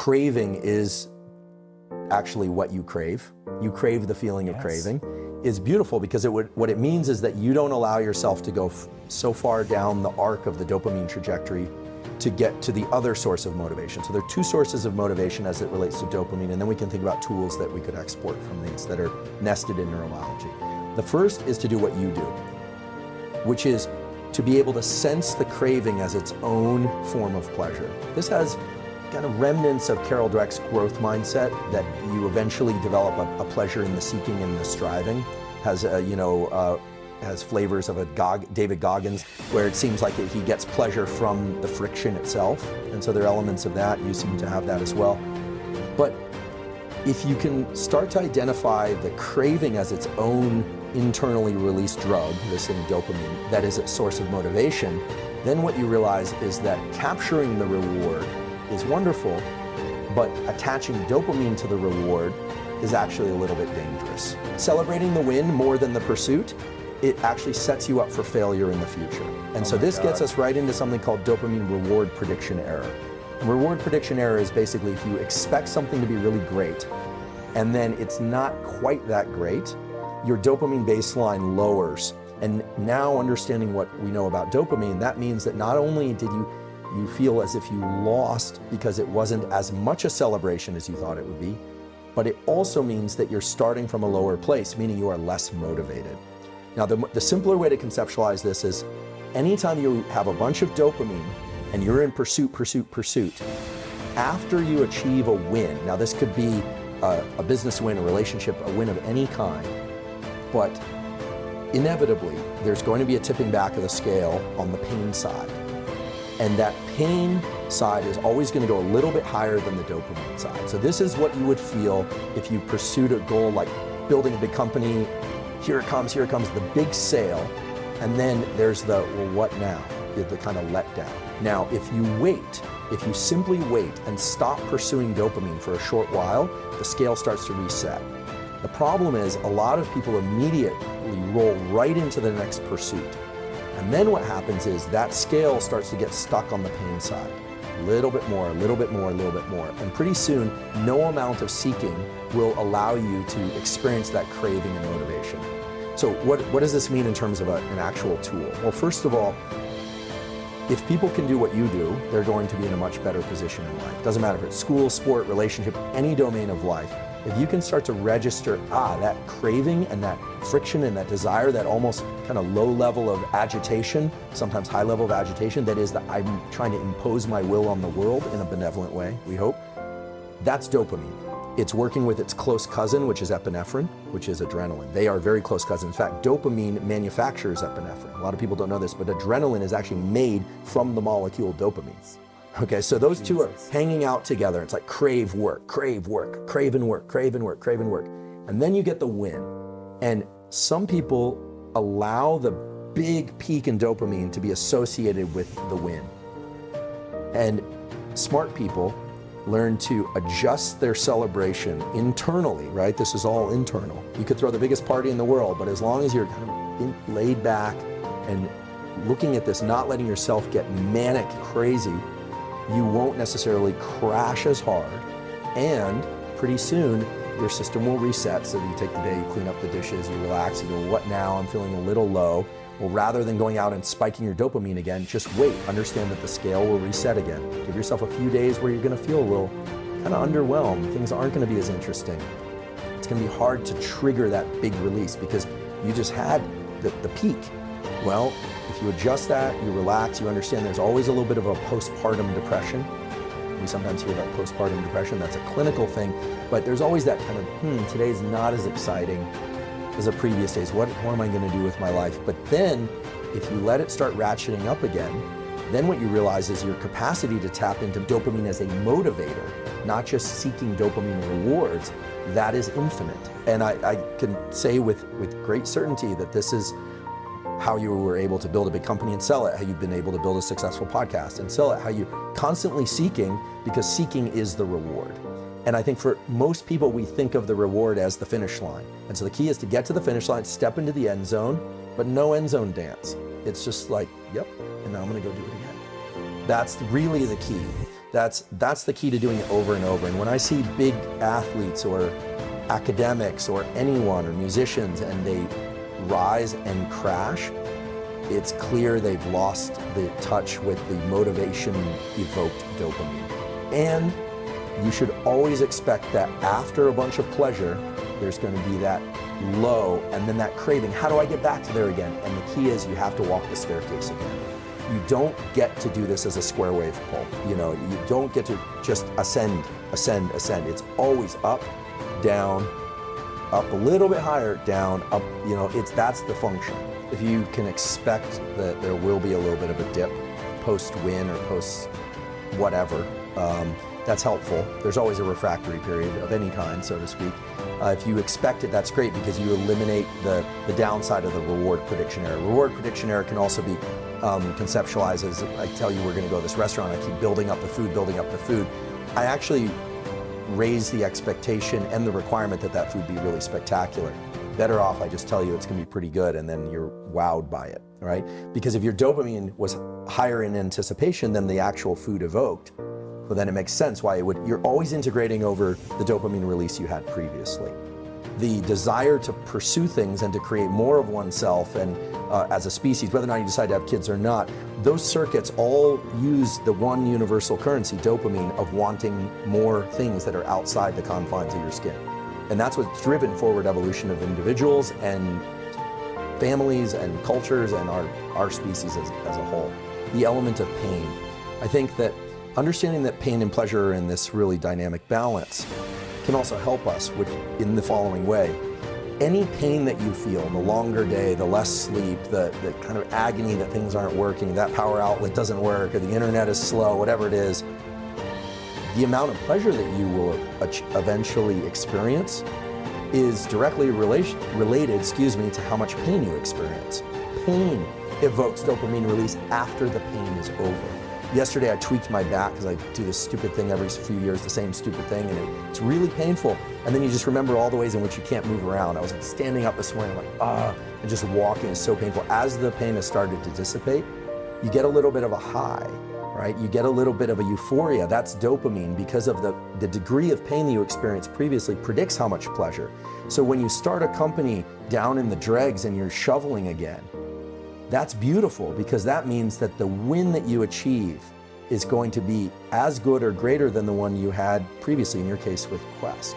craving is actually what you crave. You crave the feeling of craving. Is beautiful because what it means is that you don't allow yourself to go so far down the arc of the dopamine trajectory to get to the other source of motivation. So there are two sources of motivation as it relates to dopamine, and then we can think about tools that we could export from these that are nested in neurobiology. The first is to do what you do, which is to be able to sense the craving as its own form of pleasure. This has kind of remnants of Carol Dweck's growth mindset, that you eventually develop a pleasure in the seeking and the striving. Has flavors of David Goggins, where it seems like he gets pleasure from the friction itself. And so there are elements of that. You seem to have that as well. But if you can start to identify the craving as its own internally released drug, this thing dopamine, that is a source of motivation, then what you realize is that capturing the reward is wonderful, but attaching dopamine to the reward is actually a little bit dangerous. Celebrating the win more than the pursuit, it actually sets you up for failure in the future. And so this gets us right into something called dopamine reward prediction error. And reward prediction error is basically if you expect something to be really great, and then it's not quite that great, your dopamine baseline lowers. And now understanding what we know about dopamine, that means that not only did you feel as if you lost because it wasn't as much a celebration as you thought it would be, but it also means that you're starting from a lower place, meaning you are less motivated. Now, the simpler way to conceptualize this is anytime you have a bunch of dopamine and you're in pursuit, after you achieve a win, now this could be a business win, a relationship, a win of any kind, but inevitably there's going to be a tipping back of the scale on the pain side. And that pain side is always going to go a little bit higher than the dopamine side. So this is what you would feel if you pursued a goal like building a big company. Here it comes, the big sale. And then there's the, well, what now? The kind of letdown. Now, if you simply wait and stop pursuing dopamine for a short while, the scale starts to reset. The problem is a lot of people immediately roll right into the next pursuit. And then what happens is that scale starts to get stuck on the pain side. A little bit more. And pretty soon, no amount of seeking will allow you to experience that craving and motivation. So what does this mean in terms of an actual tool? Well, first of all, if people can do what you do, they're going to be in a much better position in life. Doesn't matter if it's school, sport, relationship, any domain of life. If you can start to register, that craving and that friction and that desire, that almost kind of low level of agitation, sometimes high level of agitation, that is that I'm trying to impose my will on the world in a benevolent way, we hope, that's dopamine. It's working with its close cousin, which is epinephrine, which is adrenaline. They are very close cousins. In fact, dopamine manufactures epinephrine. A lot of people don't know this, but adrenaline is actually made from the molecule dopamine. Okay, so those two are hanging out together. It's like crave and work. And then you get the win. And some people allow the big peak in dopamine to be associated with the win. And smart people learn to adjust their celebration internally, right? This is all internal. You could throw the biggest party in the world, but as long as you're kind of laid back and looking at this, not letting yourself get manic crazy, you won't necessarily crash as hard, and pretty soon your system will reset. So you take the day, you clean up the dishes, you relax, you go, what now? I'm feeling a little low. Well, rather than going out and spiking your dopamine again, just wait. Understand that the scale will reset again. Give yourself a few days where you're going to feel a little kind of underwhelmed. Things aren't going to be as interesting. It's going to be hard to trigger that big release because you just had the peak. Well, if you adjust that, you relax, you understand there's always a little bit of a postpartum depression. We sometimes hear about postpartum depression. That's a clinical thing, but there's always that kind of, today's not as exciting as the previous days. What am I going to do with my life? But then if you let it start ratcheting up again, then what you realize is your capacity to tap into dopamine as a motivator, not just seeking dopamine rewards, that is infinite. And I can say with great certainty that this is how you were able to build a big company and sell it, how you've been able to build a successful podcast and sell it, how you're constantly seeking, because seeking is the reward. And I think for most people, we think of the reward as the finish line. And so the key is to get to the finish line, step into the end zone, but no end zone dance. It's just like, yep, and now I'm gonna go do it again. That's really the key. That's the key to doing it over and over. And when I see big athletes or academics or anyone or musicians and they rise and crash, it's clear they've lost the touch with the motivation evoked dopamine. And you should always expect that after a bunch of pleasure, there's going to be that low and then that craving. How do I get back to there again? And the key is you have to walk the staircase again. You don't get to do this as a square wave pull. You don't get to just ascend. It's always up, down, up a little bit higher, down, up. That's the function. If you can expect that there will be a little bit of a dip post-win or post-whatever, that's helpful. There's always a refractory period of any kind, so to speak. If you expect it, that's great because you eliminate the downside of the reward prediction error. Reward prediction error can also be conceptualized as, I tell you we're going to go to this restaurant, I keep building up the food. I actually raise the expectation and the requirement that food be really spectacular. Better off I just tell you it's going to be pretty good and then you're wowed by it, right? Because if your dopamine was higher in anticipation than the actual food evoked, well, then it makes sense why you're always integrating over the dopamine release you had previously. The desire to pursue things and to create more of oneself and as a species, whether or not you decide to have kids or not, those circuits all use the one universal currency, dopamine, of wanting more things that are outside the confines of your skin. And that's what's driven forward evolution of individuals and families and cultures and our species as a whole. The element of pain. I think that understanding that pain and pleasure are in this really dynamic balance can also help us in the following way. Any pain that you feel, the longer day, the less sleep, the kind of agony that things aren't working, that power outlet doesn't work, or the internet is slow, whatever it is, the amount of pleasure that you will eventually experience is directly related to how much pain you experience. Pain evokes dopamine release after the pain is over. Yesterday I tweaked my back because I do this stupid thing every few years, the same stupid thing, and it's really painful. And then you just remember all the ways in which you can't move around. I was like standing up this morning, and just walking is so painful. As the pain has started to dissipate, you get a little bit of a high, right? You get a little bit of a euphoria. That's dopamine because of the degree of pain that you experienced previously predicts how much pleasure. So when you start a company down in the dregs and you're shoveling again, that's beautiful because that means that the win that you achieve is going to be as good or greater than the one you had previously, in your case with Quest.